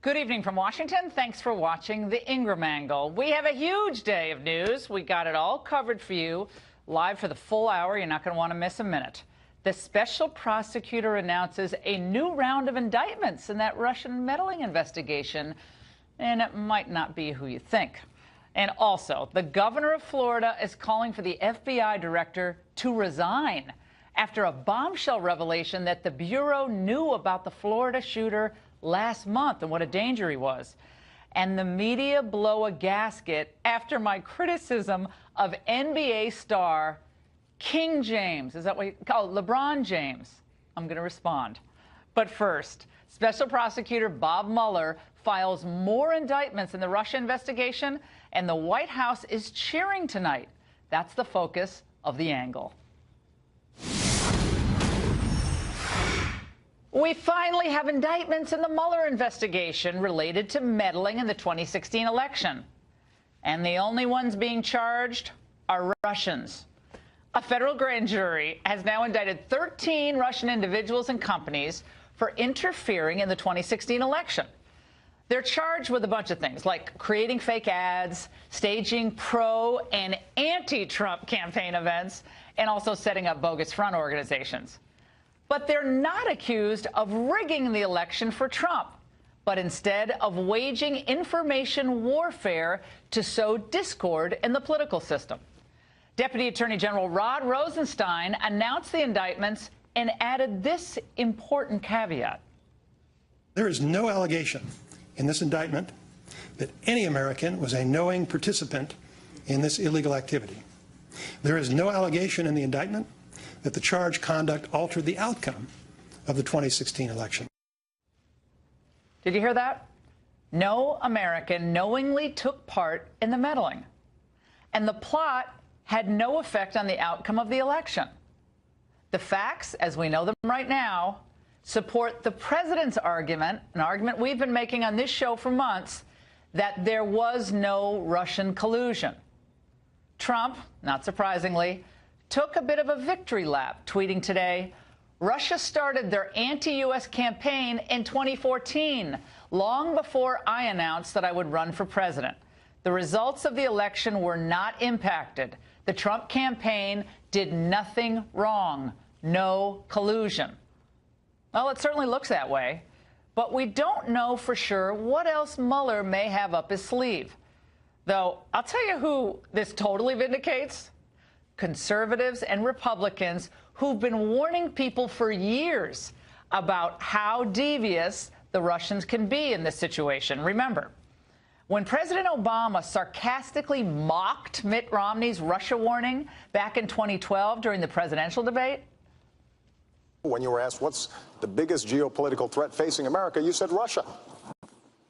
Good evening from Washington. Thanks for watching the Ingraham Angle. We have a huge day of news. We got it all covered for you live for the full hour. You're not going to want to miss a minute. The special prosecutor announces a new round of indictments in that Russian meddling investigation, and it might not be who you think. And also, the governor of Florida is calling for the FBI director to resign after a bombshell revelation that the Bureau knew about the Florida shooter last month and what a danger he was. And the media blow a gasket after my criticism of NBA star King James. Is that what you call it? LeBron James. I'm going to respond. But first, Special Prosecutor Bob Mueller files more indictments in the Russia investigation, and the White House is cheering tonight. That's the focus of the Angle. We finally have indictments in the Mueller investigation related to meddling in the 2016 election. And the only ones being charged are Russians. A federal grand jury has now indicted 13 Russian individuals and companies for interfering in the 2016 election. They're charged with a bunch of things, like creating fake ads, staging pro- and anti-Trump campaign events, and also setting up bogus front organizations. But they're not accused of rigging the election for Trump, but instead of waging information warfare to sow discord in the political system. Deputy Attorney General Rod Rosenstein announced the indictments and added this important caveat. There is no allegation in this indictment that any American was a knowing participant in this illegal activity. There is no allegation in the indictment that the charged conduct altered the outcome of the 2016 election. Did you hear that? No American knowingly took part in the meddling. And the plot had no effect on the outcome of the election. The facts, as we know them right now, support the president's argument, an argument we've been making on this show for months, that there was no Russian collusion. Trump, not surprisingly, took a bit of a victory lap, tweeting today, Russia started their anti-U.S. campaign in 2014, long before I announced that I would run for president. The results of the election were not impacted. The Trump campaign did nothing wrong. No collusion. Well, it certainly looks that way, but we don't know for sure what else Mueller may have up his sleeve. Though, I'll tell you who this totally vindicates. Conservatives and Republicans who've been warning people for years about how devious the Russians can be in this situation. Remember, when President Obama sarcastically mocked Mitt Romney's Russia warning back in 2012 during the presidential debate? When you were asked what's the biggest geopolitical threat facing America, you said Russia.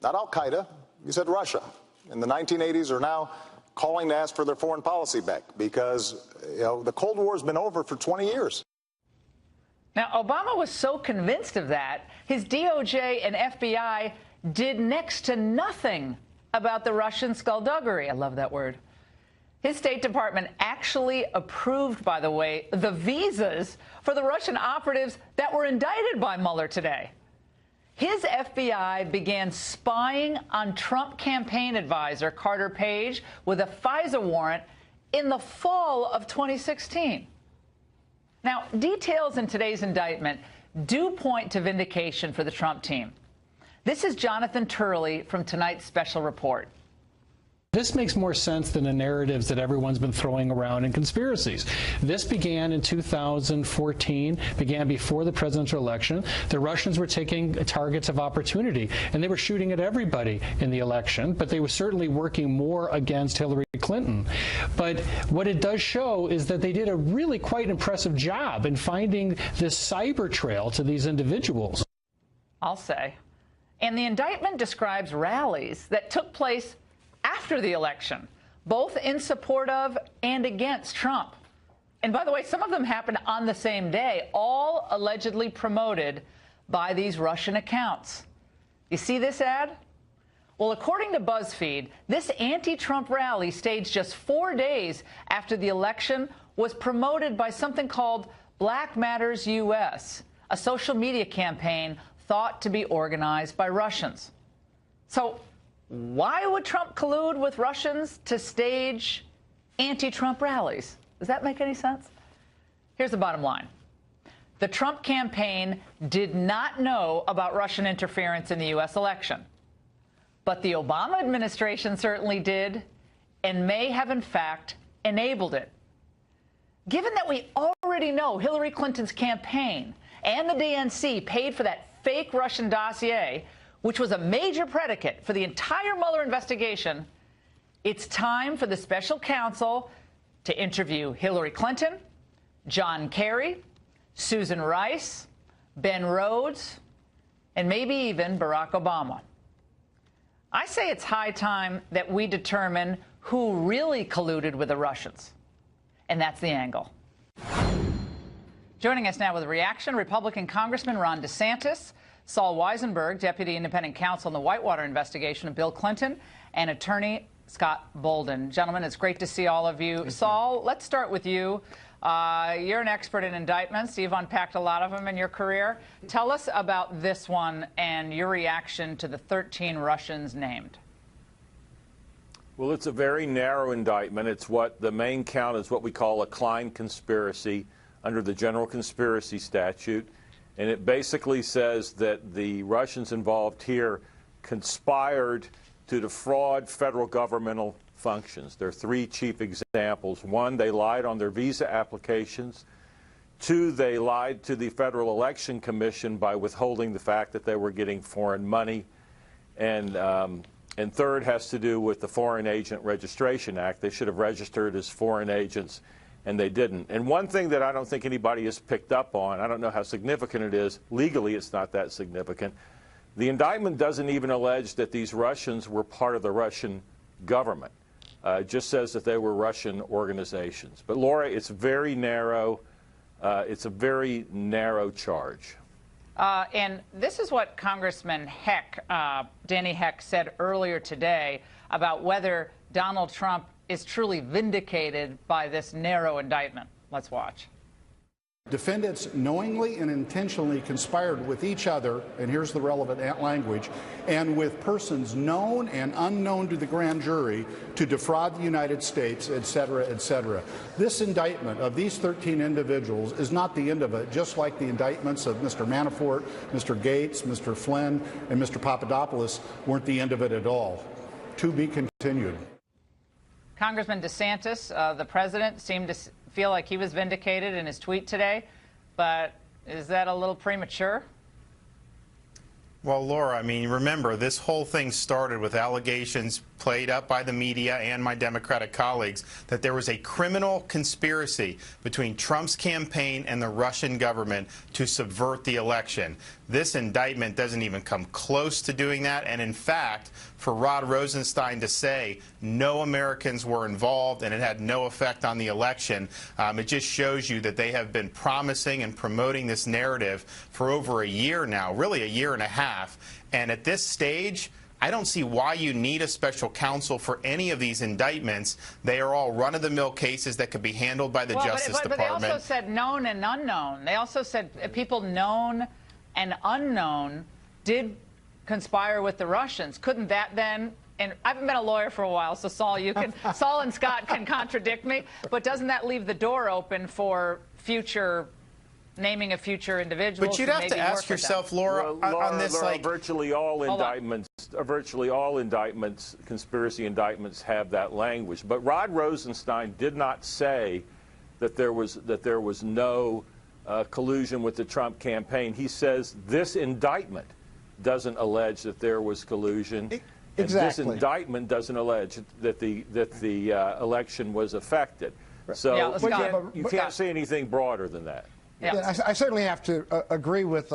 Not al-Qaeda, you said Russia. In the 1980s are now calling to ask for their foreign policy back because, the Cold War has been over for 20 years. Now, Obama was so convinced of that, his DOJ and FBI did next to nothing about the Russian skullduggery. I love that word. His State Department actually approved, by the way, the visas for the Russian operatives that were indicted by Mueller today. His FBI began spying on Trump campaign advisor Carter Page with a FISA warrant in the fall of 2016. Now, details in today's indictment do point to vindication for the Trump team. This is Jonathan Turley from tonight's special report. This makes more sense than the narratives that everyone's been throwing around in conspiracies. This began in 2014, began before the presidential election. The Russians were taking targets of opportunity, and they were shooting at everybody in the election, but they were certainly working more against Hillary Clinton. But what it does show is that they did a really quite impressive job in finding this cyber trail to these individuals. I'll say. And the indictment describes rallies that took place after the election, both in support of and against Trump. And by the way, some of them happened on the same day, all allegedly promoted by these Russian accounts. You see this ad? Well, according to BuzzFeed, this anti-Trump rally staged just 4 days after the election was promoted by something called Black Matters US, a social media campaign thought to be organized by Russians. So why would Trump collude with Russians to stage anti-Trump rallies? Does that make any sense? Here's the bottom line. The Trump campaign did not know about Russian interference in the U.S. election. But the Obama administration certainly did, and may have, in fact, enabled it. Given that we already know Hillary Clinton's campaign and the DNC paid for that fake Russian dossier, which was a major predicate for the entire Mueller investigation, it's time for the special counsel to interview Hillary Clinton, John Kerry, Susan Rice, Ben Rhodes, and maybe even Barack Obama. I say it's high time that we determine who really colluded with the Russians. And that's the angle. Joining us now with a reaction, Republican Congressman Ron DeSantis, Saul Weisenberg, Deputy Independent Counsel in the Whitewater investigation of Bill Clinton, and attorney Scott Bolden. Gentlemen, it's great to see all of you. Saul, let's start with you. You're an expert in indictments. You've unpacked a lot of them in your career. Tell us about this one and your reaction to the 13 Russians named. Well, it's a very narrow indictment. It's what the main count is what we call a Klein conspiracy under the general conspiracy statute. And it basically says that the Russians involved here conspired to defraud federal governmental functions. There are three chief examples. One, they lied on their visa applications. Two, they lied to the Federal Election Commission by withholding the fact that they were getting foreign money. And third has to do with the Foreign Agent Registration Act. They should have registered as foreign agents, and they didn't. And one thing that I don't think anybody has picked up on, I don't know how significant it is, legally it's not that significant. The indictment doesn't even allege that these Russians were part of the Russian government. It just says that they were Russian organizations. But Laura, it's very narrow. It's a very narrow charge. And this is what Congressman Heck, Danny Heck, said earlier today about whether Donald Trump is truly vindicated by this narrow indictment. Let's watch. Defendants knowingly and intentionally conspired with each other, and here's the relevant language, and with persons known and unknown to the grand jury to defraud the United States, et cetera, et cetera. This indictment of these 13 individuals is not the end of it, just like the indictments of Mr. Manafort, Mr. Gates, Mr. Flynn, and Mr. Papadopoulos weren't the end of it at all. To be continued. Congressman DeSantis, the president, seemed to feel like he was vindicated in his tweet today, but is that a little premature? Well, Laura, I mean, remember, this whole thing started with allegations played up by the media and my Democratic colleagues that there was a criminal conspiracy between Trump's campaign and the Russian government to subvert the election. This indictment doesn't even come close to doing that. And in fact, for Rod Rosenstein to say no Americans were involved and it had no effect on the election, it just shows you that they have been promising and promoting this narrative for over a year now, really a year and a half. And at this stage, I don't see why you need a special counsel for any of these indictments. They are all run-of-the-mill cases that could be handled by the Justice Department. But they also said known and unknown. They also said people known and unknown did conspire with the Russians. Couldn't that then, and I haven't been a lawyer for a while, so Saul, you can, Saul and Scott can contradict me, but doesn't that leave the door open for future naming of future individuals? But you'd have to ask yourself, Laura, on this, like, virtually all indictments, conspiracy indictments, have that language. But Rod Rosenstein did not say that there was no collusion with the Trump campaign. He says this indictment doesn't allege that there was collusion. Exactly. And this indictment doesn't allege that the election was affected. So yeah, you can't say anything broader than that. Yeah. I certainly have to agree with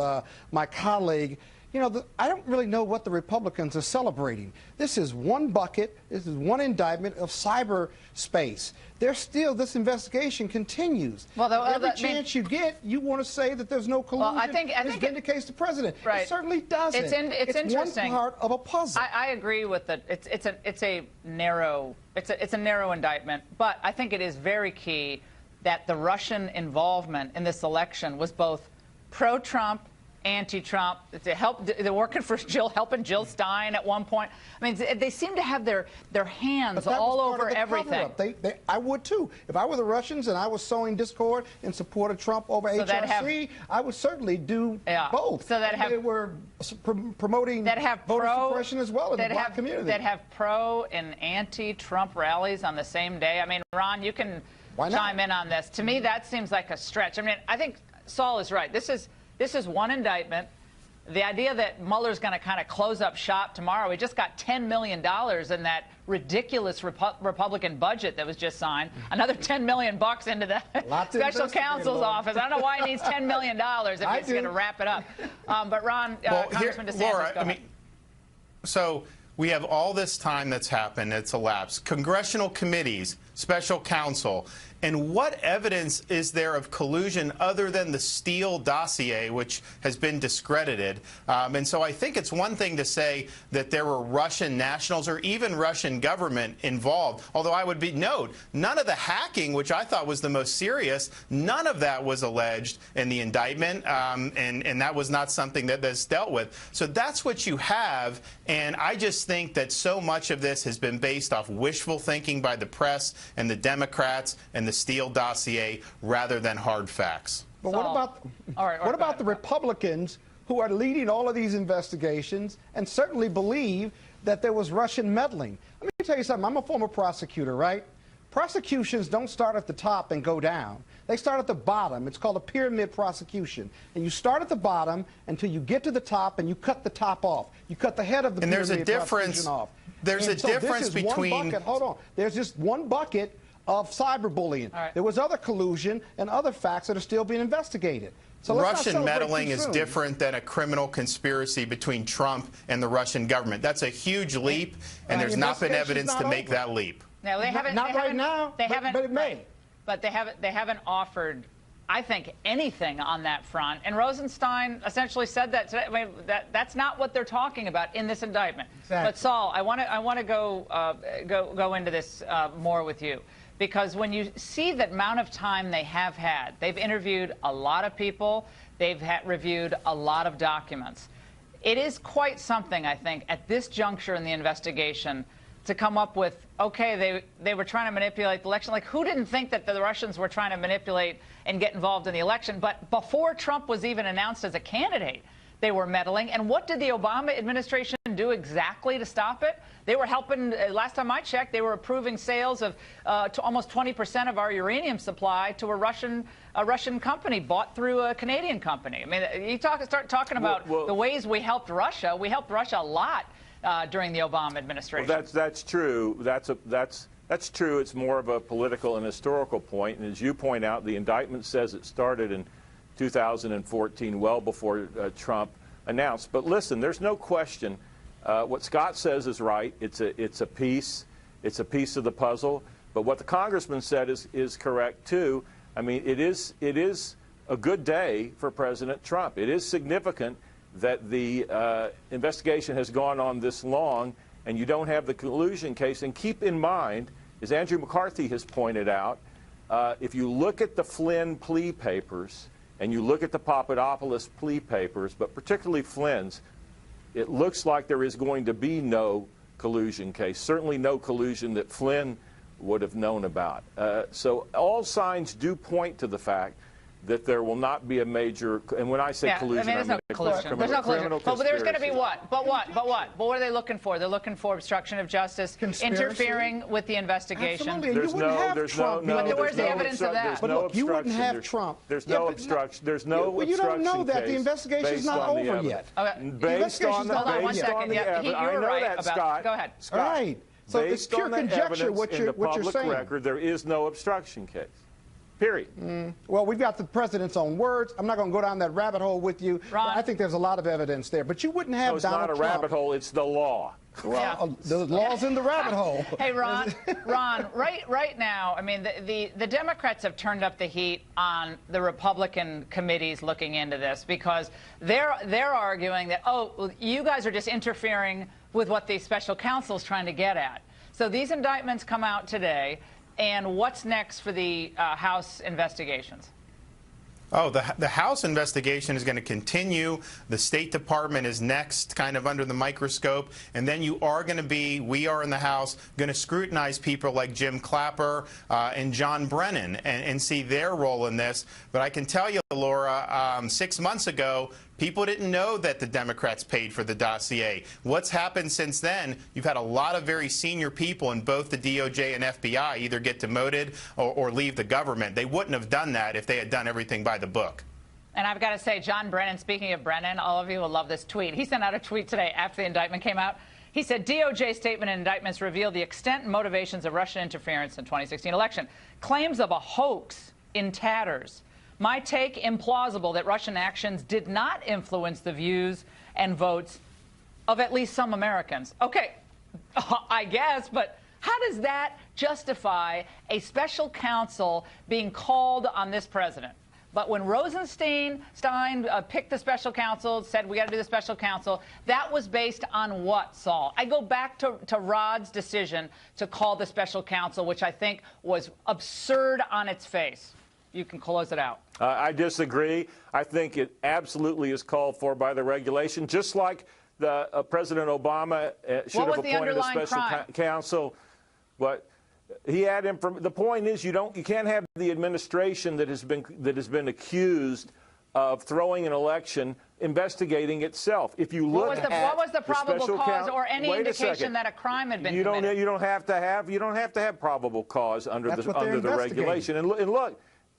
my colleague. You know, I don't really know what the Republicans are celebrating. This is one bucket. This is one indictment of cyberspace. There's still, this investigation continues. Well, every chance you get, you want to say that there's no collusion. Well, I think this vindicates the president. Right. It certainly doesn't. It's interesting. One part of a puzzle. I agree with it. It's a narrow indictment, but I think it is very key that the Russian involvement in this election was both pro-Trump anti-Trump, they're working for helping Jill Stein at one point. I mean, they seem to have their hands all over everything. I would too. If I were the Russians and I was sowing discord in support of Trump over HRC, I would certainly do both. So they were promoting voter suppression as well in the black community. That have pro and anti-Trump rallies on the same day. I mean, Ron, you can chime in on this. To me, that seems like a stretch. I mean, I think Saul is right. This is one indictment. The idea that Mueller's going to kind of close up shop tomorrow, we just got $10 million in that ridiculous Republican budget that was just signed. Another $10 million into the special counsel's office. I don't know why he needs $10 million if he's going to wrap it up. But Ron, Congressman DeSantis, Laura, go ahead. So we have all this time that's happened, it's elapsed. Congressional committees, special counsel. And what evidence is there of collusion other than the Steele dossier, which has been discredited? And so I think it's one thing to say that there were Russian nationals or even Russian government involved, although I would note none of the hacking, which I thought was the most serious, none of that was alleged in the indictment, and that was not something that's dealt with. So that's what you have, and I just think that so much of this has been based off wishful thinking by the press and the Democrats and the Steele dossier rather than hard facts. But what about the Republicans who are leading all of these investigations and certainly believe that there was Russian meddling? Let me tell you something. I'm a former prosecutor, right? Prosecutions don't start at the top and go down. They start at the bottom. It's called a pyramid prosecution. And you start at the bottom until you get to the top and you cut the top off. You cut the head of the pyramid prosecution off. There's a difference between... Hold on. There's just one bucket of cyberbullying. Right. There was other collusion and other facts that are still being investigated. So Russian meddling is different than a criminal conspiracy between Trump and the Russian government. That's a huge leap, and there's not been evidence to make that leap. No, they haven't. Not right now, but it may. But they haven't offered, I think, anything on that front. And Rosenstein essentially said that today. I mean, that's not what they're talking about in this indictment. Exactly. But Saul, I want to go into this more with you. Because when you see the amount of time they have had, they've interviewed a lot of people, they've reviewed a lot of documents. It is quite something, I think, at this juncture in the investigation to come up with, okay, they were trying to manipulate the election. Like, who didn't think that the Russians were trying to manipulate and get involved in the election? But before Trump was even announced as a candidate, they were meddling. And what did the Obama administration do exactly to stop it? They were helping, last time I checked, they were approving sales of to almost 20% of our uranium supply to a Russian company bought through a Canadian company. I mean, you start talking about the ways we helped Russia. We helped Russia a lot during the Obama administration. Well, that's true. That's true. It's more of a political and historical point. And as you point out, the indictment says it started in 2014, well before Trump announced. But listen, there's no question. What Scott says is right. It's a piece of the puzzle. But what the congressman said is correct too. I mean, it is a good day for President Trump. It is significant that the investigation has gone on this long, and you don't have the collusion case. And keep in mind, as Andrew McCarthy has pointed out, if you look at the Flynn plea papers and you look at the Papadopoulos plea papers, but particularly Flynn's, it looks like there is going to be no collusion case, certainly no collusion that Flynn would have known about. So all signs do point to the fact that there will not be a major, and when I say collusion, I mean, there's no collusion. There's no collusion. But there's going to be what? But what? But what are they looking for? They're looking for obstruction of justice, interfering with the investigation. Absolutely. You wouldn't have Trump. But where's the evidence of that? But look, you wouldn't have Trump. There's no obstruction. There's no obstruction. You don't know that. The investigation's not over yet. Based on the Hold on 1 second. Yeah, you're right about that. Go ahead. All right. So it's pure conjecture what you're saying. Record, there is no obstruction case. Period. Well, we've got the president's own words. I'm not going to go down that rabbit hole with you. Ron, I think there's a lot of evidence there. But you wouldn't have Donald Trump. It's not a rabbit hole. It's the law. Well, the law's in the rabbit hole. Hey, Ron, right now, I mean, the Democrats have turned up the heat on the Republican committees looking into this because they're arguing that, oh, you guys are just interfering with what the special counsel is trying to get at. So these indictments come out today. And what's next for the House investigations? Oh, the House investigation is going to continue. The State Department is next, kind of under the microscope. And then we are in the House, going to scrutinize people like Jim Clapper and John Brennan and see their role in this. But I can tell you, Laura, 6 months ago, people didn't know that the Democrats paid for the dossier. What's happened since then? You've had a lot of very senior people in both the DOJ and FBI either get demoted or leave the government. They wouldn't have done that if they had done everything by the book. And I've got to say, John Brennan, speaking of Brennan, all of you will love this tweet. He sent out a tweet today after the indictment came out. He said, DOJ statement and indictments reveal the extent and motivations of Russian interference in 2016 election. Claims of a hoax in tatters. My take, implausible that Russian actions did not influence the views and votes of at least some Americans. Okay, I guess, but how does that justify a special counsel being called on this president? But when Rosenstein picked the special counsel, said we got to do the special counsel, that was based on what, Saul? I go back to Rod's decision to call the special counsel, which I think was absurd on its face. You can close it out. I disagree. I think it absolutely is called for by the regulation, just like President Obama should have appointed a special counsel. But he had the point is you can't have the administration that has been accused of throwing an election investigating itself. If you look what was the probable cause or any indication that a crime had been committed? You don't have to have probable cause under the regulation.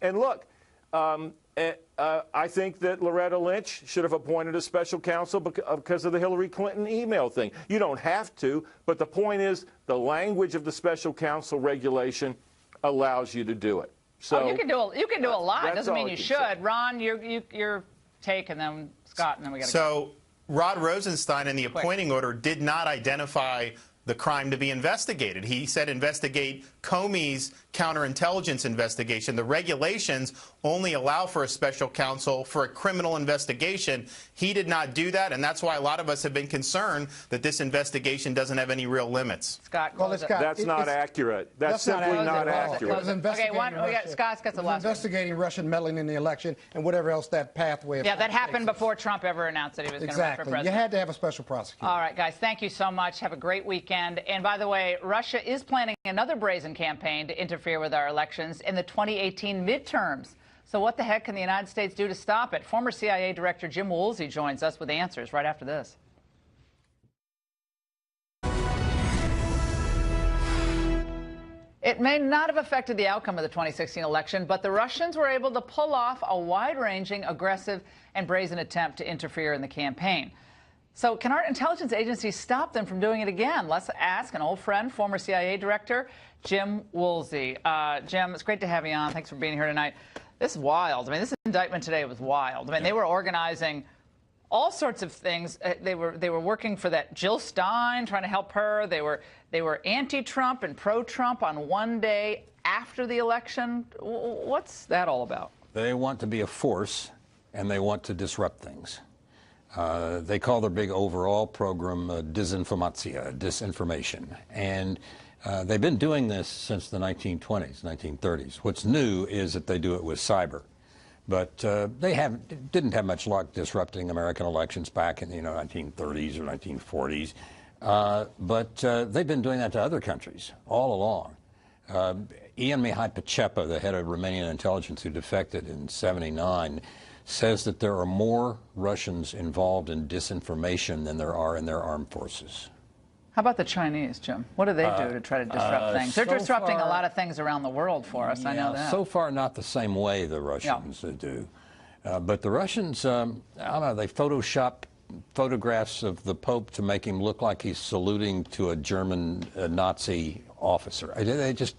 And look, I think that Loretta Lynch should have appointed a special counsel because of the Hillary Clinton email thing. You don't have to, but the point is the language of the special counsel regulation allows you to do it. So you can do a lot. Doesn't mean you should. Ron, your take, and then Scott, and then we got to go. Rod Rosenstein in the appointing order did not identify the crime to be investigated. He said investigate Comey's counterintelligence investigation. The regulations only allow for a special counsel for a criminal investigation. He did not do that, and that's why a lot of us have been concerned that this investigation doesn't have any real limits. Scott, that's not accurate. That's simply not accurate. Scott's got the last investigating Russian meddling in the election and whatever else that pathway. Yeah, that happened before Trump ever announced that he was going to run for president. You had to have a special prosecutor. All right, guys, thank you so much. Have a great weekend. And by the way, Russia is planning another brazen campaign to interfere with our elections in the 2018 midterms. So what the heck can the United States do to stop it? Former CIA Director Jim Woolsey joins us with answers right after this. It may not have affected the outcome of the 2016 election, but the Russians were able to pull off a wide-ranging, aggressive, and brazen attempt to interfere in the campaign. So can our intelligence agencies stop them from doing it again? Let's ask an old friend, former CIA Director Jim Woolsey. Jim, it's great to have you on. Thanks for being here tonight. This is wild. I mean, this indictment today was wild. I mean, they were organizing all sorts of things. They were working for that Jill Stein, trying to help her. They were anti-Trump and pro-Trump on one day after the election. What's that all about? They want to be a force, and they want to disrupt things. They call their big overall program disinformation. And they've been doing this since the 1920s, 1930s. What's new is that they do it with cyber. But they didn't have much luck disrupting American elections back in the 1930s or 1940s. But they've been doing that to other countries all along. Ian Mihai Pacepa, the head of Romanian intelligence who defected in '79, says that there are more Russians involved in disinformation than there are in their armed forces. How about the Chinese, Jim? What do they do to try to disrupt things? They're disrupting a lot of things around the world for us. I know that. So far, not the same way the Russians do. But the Russians, I don't know, they Photoshop photographs of the Pope to make him look like he's saluting to a German Nazi officer. They just...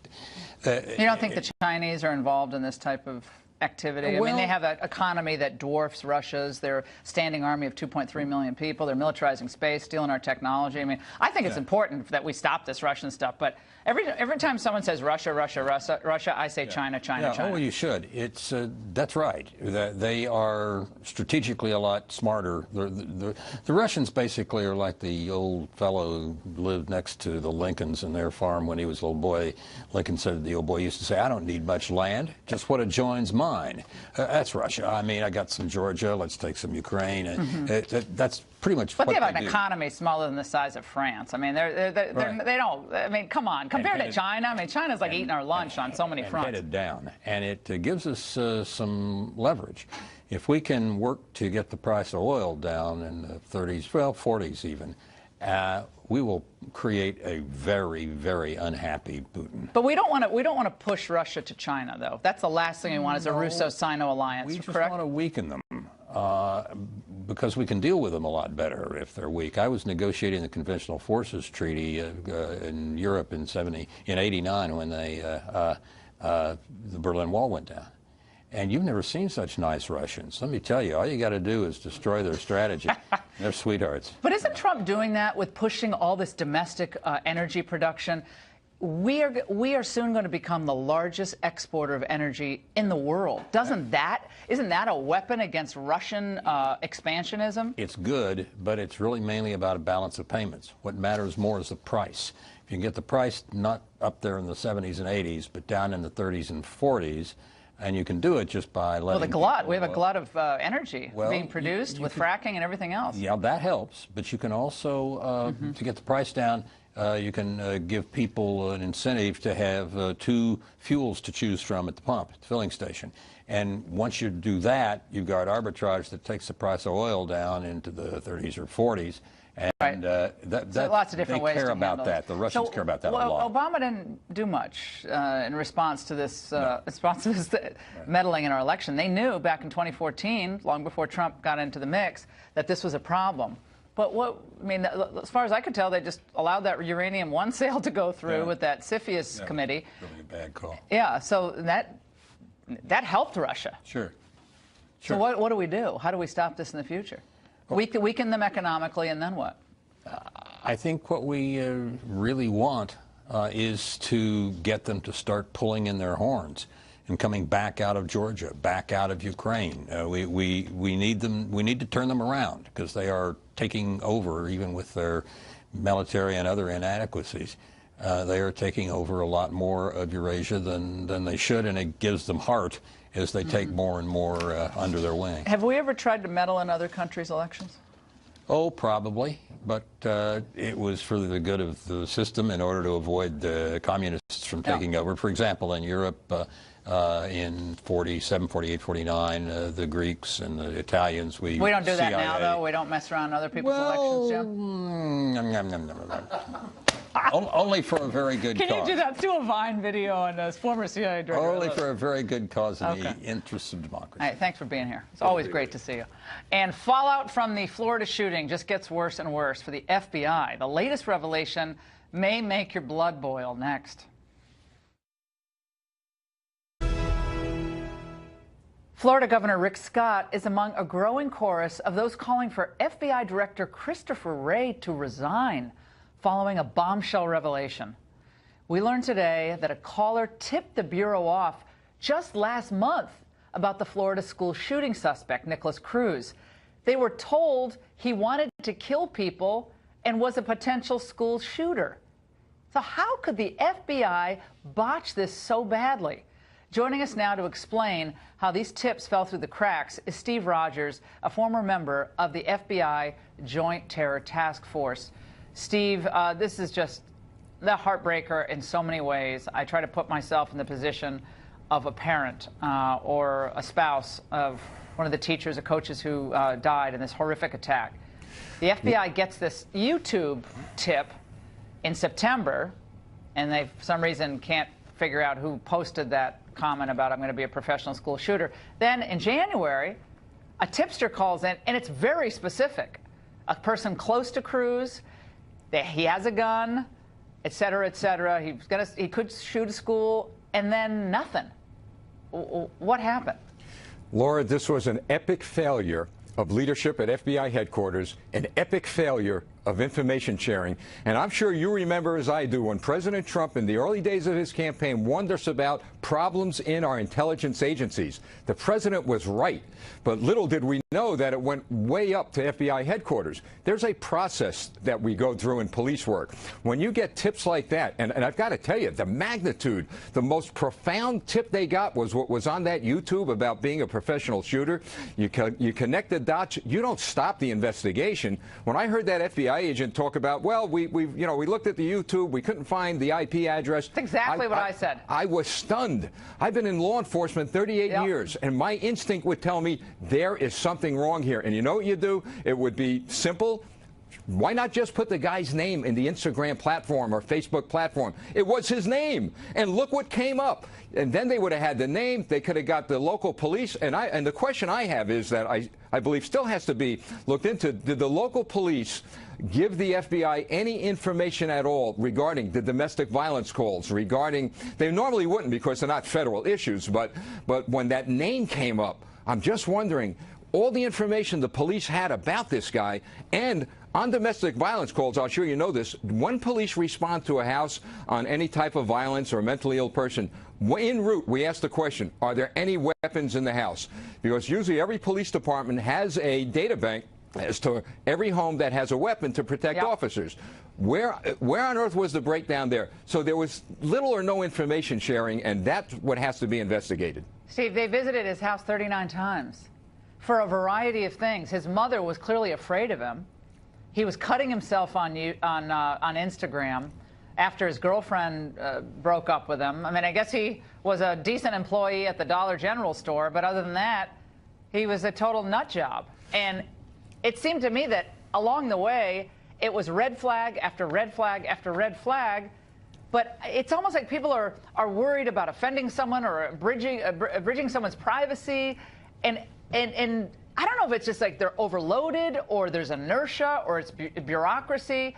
you don't think the Chinese are involved in this type of activity? Well, I mean, they have an economy that dwarfs Russia's. They're a standing army of 2.3 million people. They're militarizing space, stealing our technology. I mean, I think it's important that we stop this Russian stuff. But every time someone says Russia, Russia, Russia, Russia, I say China, China, China. Oh, you should. It's that's right. They are strategically a lot smarter. The Russians basically are like the old fellow who lived next to the Lincolns in their farm when he was a little boy. Lincoln said the old boy used to say, "I don't need much land, just what adjoins mine." fine. That's Russia. I mean, I got some Georgia. Let's take some Ukraine. That's pretty much but what they have an do. economy smaller than the size of France. I mean, they don't. I mean, come on, compared to China. I mean, China's like eating our lunch on so many fronts. Headed down, and it gives us some leverage. If we can work to get the price of oil down in the 30s, well, 40s even, we will create a very, very unhappy Putin. But we don't want to push Russia to China, though. That's the last thing we want is a Russo-Sino alliance. We just correct? want to weaken them because we can deal with them a lot better if they're weak. I was negotiating the Conventional Forces Treaty in Europe in '89 when the Berlin Wall went down. And you've never seen such nice Russians. Let me tell you, all you got to do is destroy their strategy. They're sweethearts. But isn't Trump doing that with pushing all this domestic energy production? We are soon going to become the largest exporter of energy in the world. Isn't that a weapon against Russian expansionism? It's good, but it's really mainly about a balance of payments. What matters more is the price. If you can get the price not up there in the 70s and 80s, but down in the 30s and 40s, and you can do it just by letting. Well, the glut. We have a glut of energy being produced you with fracking and everything else. Yeah, that helps. But you can also, to get the price down, you can give people an incentive to have 2 fuels to choose from at the pump, at the filling station. And once you do that, you've got arbitrage that takes the price of oil down into the 30s or 40s. And so lots of different ways they care to about handle that. The Russians care about that a lot. Obama didn't do much in response to this meddling in our election. They knew back in 2014, long before Trump got into the mix, that this was a problem. But as far as I could tell, they just allowed that Uranium One sale to go through with that CFIUS committee. Really a bad call. Yeah, so that helped Russia. Sure. So what do we do? How do we stop this in the future? Weaken them economically, and then what? I think what we really want is to get them to start pulling in their horns and coming back out of Georgia, back out of Ukraine. We need them. We need to turn them around because they are taking over, even with their military and other inadequacies. They are taking over a lot more of Eurasia than they should, and it gives them heart as they take more and more under their wing. Have we ever tried to meddle in other countries' elections? Oh, probably, but it was for the good of the system in order to avoid the communists from taking over. For example, in Europe, in 47, 48, 49, the Greeks and the Italians, we don't do that now, though? We don't mess around other people's elections, Jim? Only for a very good cause. Can you do that? Do a Vine video on a former CIA director. Only for a very good cause in the interests of democracy. All right, thanks for being here. It's always great to see you. And fallout from the Florida shooting just gets worse and worse for the FBI. The latest revelation may make your blood boil. Next. Florida Governor Rick Scott is among a growing chorus of those calling for FBI Director Christopher Wray to resign following a bombshell revelation. We learned today that a caller tipped the Bureau off just last month about the Florida school shooting suspect, Nicholas Cruz. They were told he wanted to kill people and was a potential school shooter. So how could the FBI botch this so badly? Joining us now to explain how these tips fell through the cracks is Steve Rogers, a former member of the FBI Joint Terror Task Force. Steve, this is just the heartbreaker in so many ways. I try to put myself in the position of a parent or a spouse of one of the teachers or coaches who died in this horrific attack. The FBI gets this YouTube tip in September, and they, for some reason, can't figure out who posted that comment about I'm going to be a professional school shooter. Then in January, a tipster calls in, and it's very specific. A person close to Cruz, he has a gun, et cetera, et cetera. He could shoot a school, and then nothing. What happened? Laura, this was an epic failure of leadership at FBI headquarters, an epic failure of information sharing. And I'm sure you remember, as I do, when President Trump, in the early days of his campaign, warned us about problems in our intelligence agencies. The president was right, but little did we know that it went way up to FBI headquarters. There's a process that we go through in police work. When you get tips like that, and I've got to tell you, the magnitude, the most profound tip they got was what was on that YouTube about being a professional shooter. You connect the dots. You don't stop the investigation. When I heard that FBI agent talk about, well, we looked at the YouTube, we couldn't find the IP address. That's exactly what I said. I was stunned. I've been in law enforcement 38 years, and my instinct would tell me there is something wrong here. And you know what you do? It would be simple. Why not just put the guy's name in the Instagram platform or Facebook platform? It was his name. And look what came up. And then they would have had the name. They could have got the local police. And the question I have is that I believe still has to be looked into. Did the local police give the FBI any information at all regarding the domestic violence calls, regarding, they normally wouldn't because they're not federal issues, but when that name came up, I'm just wondering, all the information the police had about this guy, and on domestic violence calls, I'm sure you know this, when police respond to a house on any type of violence or a mentally ill person, en route, we ask the question, are there any weapons in the house? Because usually every police department has a data bank as to every home that has a weapon to protect officers. Where on earth was the breakdown there? So there was little or no information sharing, and that's what has to be investigated. Steve, they visited his house 39 times for a variety of things. His mother was clearly afraid of him. He was cutting himself on Instagram after his girlfriend broke up with him. I mean, I guess he was a decent employee at the Dollar General store, but other than that, he was a total nut job. And it seemed to me that along the way, it was red flag after red flag after red flag. But it's almost like people are worried about offending someone or abridging someone's privacy. And I don't know if it's just like they're overloaded or there's inertia or it's bureaucracy.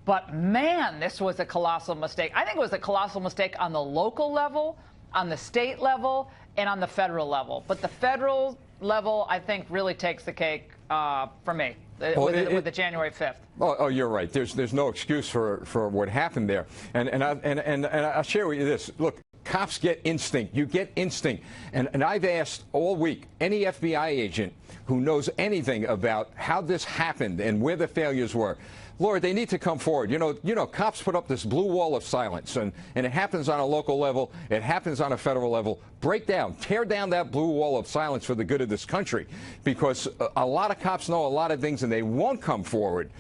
But, man, this was a colossal mistake. I think it was a colossal mistake on the local level, on the state level, and on the federal level. But the federal level, I think, really takes the cake for me with the January 5th. Oh, you're right. There's no excuse for what happened there. And I'll share with you this. Look, cops get instinct. You get instinct. And I've asked all week any FBI agent who knows anything about how this happened and where the failures were. Lord, they need to come forward. You know, cops put up this blue wall of silence, and it happens on a local level. It happens on a federal level. Break down, tear down that blue wall of silence for the good of this country, because a lot of cops know a lot of things, and they won't come forward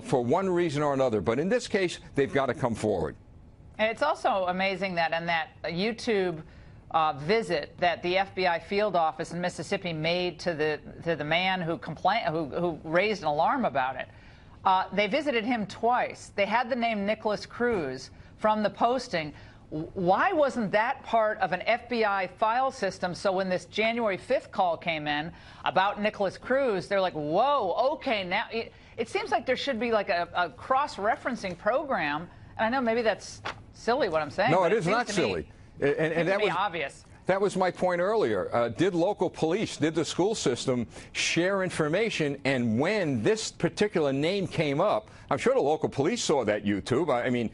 for one reason or another. But in this case, they've got to come forward. And it's also amazing that in that YouTube visit that the FBI field office in Mississippi made to the man who raised an alarm about it. They visited him twice. They had the name Nicholas Cruz from the posting. Why wasn't that part of an FBI file system? So when this January 5th call came in about Nicholas Cruz, they're like, whoa, okay, now it seems like there should be like a cross-referencing program. And I know maybe that's silly what I'm saying. No, it is not silly. And that was obvious. That was my point earlier. Did local police, did the school system share information? And when this particular name came up, I'm sure the local police saw that YouTube. I mean,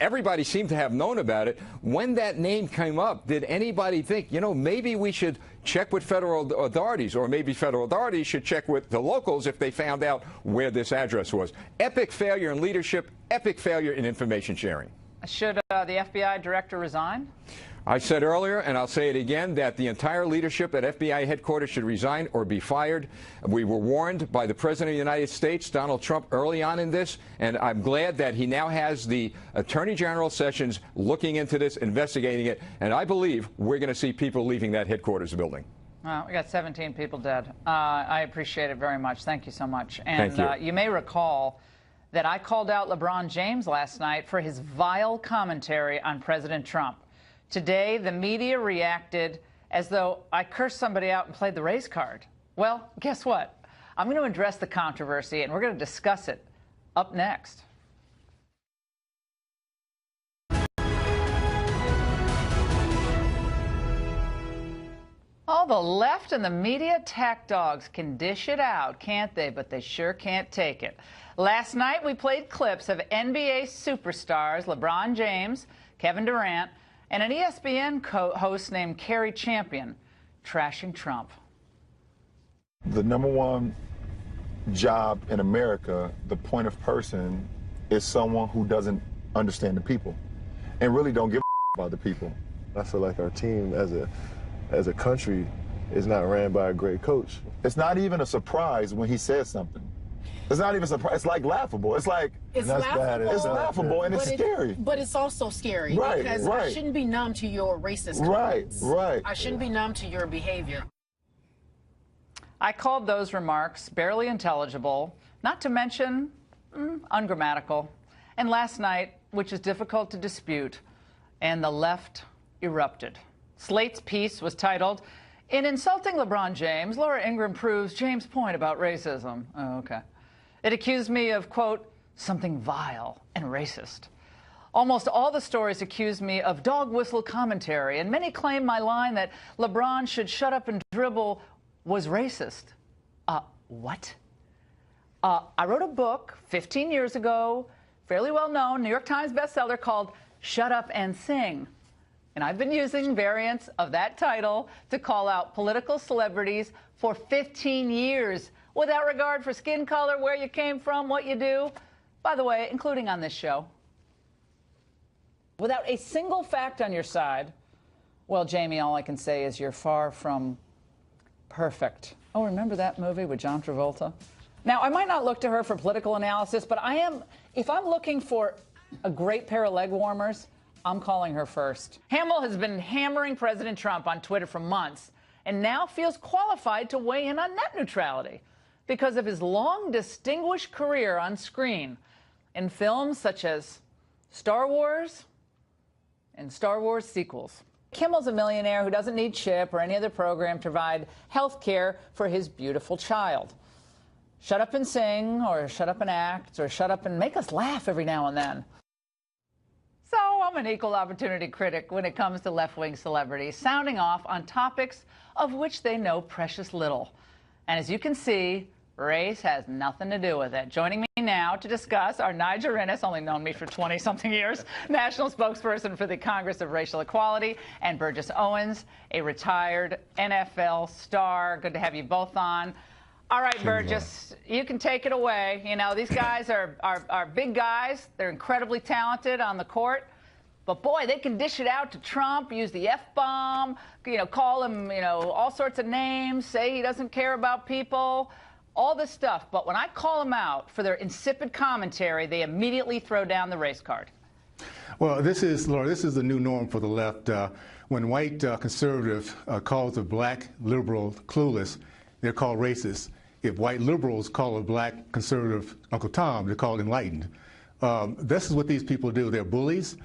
everybody seemed to have known about it. When that name came up, did anybody think, you know, maybe we should check with federal authorities, or maybe federal authorities should check with the locals if they found out where this address was? Epic failure in leadership, epic failure in information sharing. Should the FBI director resign? I said earlier, and I'll say it again, that the entire leadership at FBI headquarters should resign or be fired. We were warned by the President of the United States, Donald Trump, early on in this, and I'm glad that he now has the Attorney General Sessions looking into this, investigating it, and I believe we're going to see people leaving that headquarters building. Well, we got 17 people dead. I appreciate it very much. Thank you so much. And Thank you. You may recall that I called out LeBron James last night for his vile commentary on President Trump. Today, the media reacted as though I cursed somebody out and played the race card. Well, guess what? I'm going to address the controversy, and we're going to discuss it up next. All Well, the left and the media attack dogs can dish it out, can't they? But they sure can't take it. Last night, we played clips of NBA superstars LeBron James, Kevin Durant, and an ESPN host named Carrie Champion trashing Trump. The number one job in America, the point of person, is someone who doesn't understand the people and really don't give a about the people. I feel like our team as a country is not ran by a great coach. It's not even a surprise when he says something. It's not even a surprise. It's like laughable. It's like, it's laughable. It's laughable and it's scary. But it's also scary because I shouldn't be numb to your racist comments. Right. I shouldn't be numb to your behavior. I called those remarks barely intelligible, not to mention ungrammatical. And last night, which is difficult to dispute, and the left erupted. Slate's piece was titled, "In Insulting LeBron James, Laura Ingraham proves James' point about racism." Oh, okay. It accused me of, quote, something vile and racist. Almost all the stories accused me of dog whistle commentary, and many claim my line that LeBron should shut up and dribble was racist. What? I wrote a book 15 years ago, fairly well-known, New York Times bestseller, called Shut Up and Sing. And I've been using variants of that title to call out political celebrities for 15 years without regard for skin color, where you came from, what you do. By the way, including on this show. Without a single fact on your side, well, Jamie, all I can say is you're far from perfect. Oh, remember that movie with John Travolta? Now, I might not look to her for political analysis, but if I'm looking for a great pair of leg warmers, I'm calling her first. Hamill has been hammering President Trump on Twitter for months and now feels qualified to weigh in on net neutrality because of his long, distinguished career on screen in films such as Star Wars and Star Wars sequels. Kimmel's a millionaire who doesn't need CHIP or any other program to provide health care for his beautiful child. Shut up and sing, or shut up and act, or shut up and make us laugh every now and then. So I'm an equal opportunity critic when it comes to left-wing celebrities, sounding off on topics of which they know precious little. And as you can see, race has nothing to do with it. Joining me now to discuss are Nigel Rennis, only known me for 20-something years, national spokesperson for the Congress of Racial Equality, and Burgess Owens, a retired NFL star. Good to have you both on. All right, Burgess, you can take it away. You know, these guys are big guys. They're incredibly talented on the court. But, boy, they can dish it out to Trump, use the F-bomb, call him, all sorts of names, say he doesn't care about people, all this stuff. But when I call them out for their insipid commentary, they immediately throw down the race card. Well, Laura, this is the new norm for the left. When white conservative calls a black liberal clueless, they're called racist. If white liberals call a black conservative Uncle Tom, they're called enlightened. This is what these people do. They're bullies.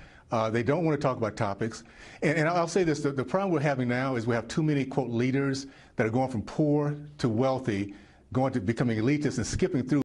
They don't want to talk about topics. And I'll say this, the problem we're having now is we have too many, quote, leaders that are going from poor to wealthy, going to becoming elitists and skipping through